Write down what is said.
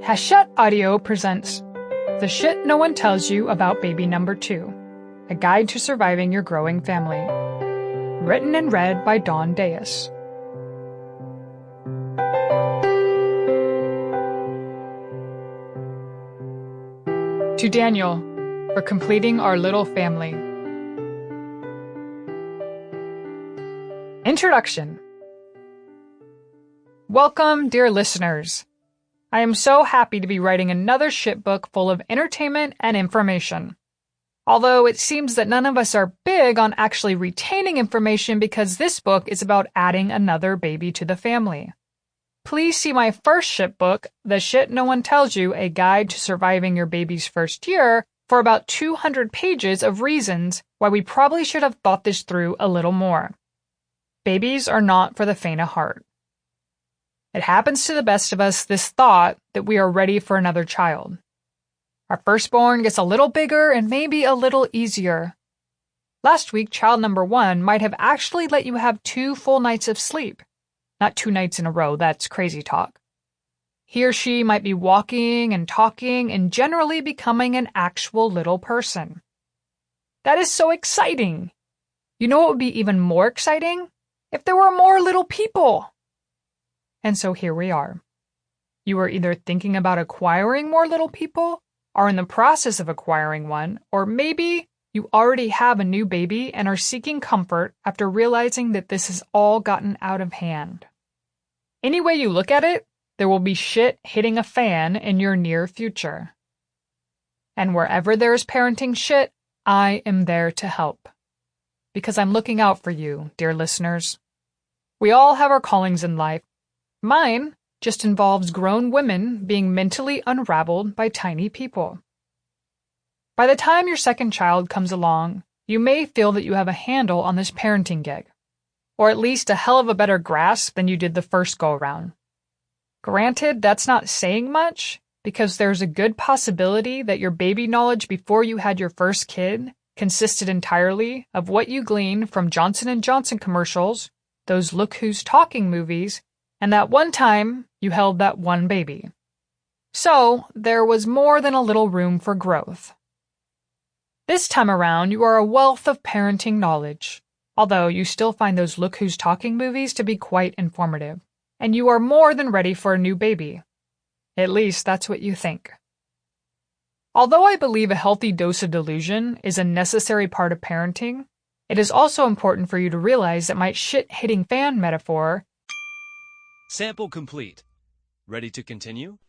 Hachette Audio presents The Shit No One Tells You About Baby Number 2, A Guide to Surviving Your Growing Family. Written and read by Dawn Dais. To Daniel, for completing our little family. Introduction. Welcome, dear listeners. I am so happy to be writing another shit book full of entertainment and information. Although it seems that none of us are big on actually retaining information because this book is about adding another baby to the family. Please see my first shit book, The Shit No One Tells You, A Guide to Surviving Your Baby's First Year, for about 200 pages of reasons why we probably should have thought this through a little more. Babies are not for the faint of heart. It happens to the best of us, this thought that we are ready for another child. Our firstborn gets a little bigger and maybe a little easier. Last week, child number 1 might have actually let you have 2 full nights of sleep. Not 2 nights in a row, that's crazy talk. He or she might be walking and talking and generally becoming an actual little person. That is so exciting. You know what would be even more exciting? If there were more little people. And so here we are. You are either thinking about acquiring more little people, are in the process of acquiring one, or maybe you already have a new baby and are seeking comfort after realizing that this has all gotten out of hand. Any way you look at it, there will be shit hitting a fan in your near future. And wherever there is parenting shit, I am there to help. Because I'm looking out for you, dear listeners. We all have our callings in life. Mine just involves grown women being mentally unraveled by tiny people. By the time your second child comes along, you may feel that you have a handle on this parenting gig, or at least a hell of a better grasp than you did the first go-around. Granted, that's not saying much, because there's a good possibility that your baby knowledge before you had your first kid consisted entirely of what you gleaned from Johnson & Johnson commercials, those Look Who's Talking movies, and that one time you held that one baby. So, there was more than a little room for growth. This time around, you are a wealth of parenting knowledge, although you still find those Look Who's Talking movies to be quite informative, and you are more than ready for a new baby. At least that's what you think. Although I believe a healthy dose of delusion is a necessary part of parenting, it is also important for you to realize that my shit-hitting fan metaphor. Sample complete. Ready to continue?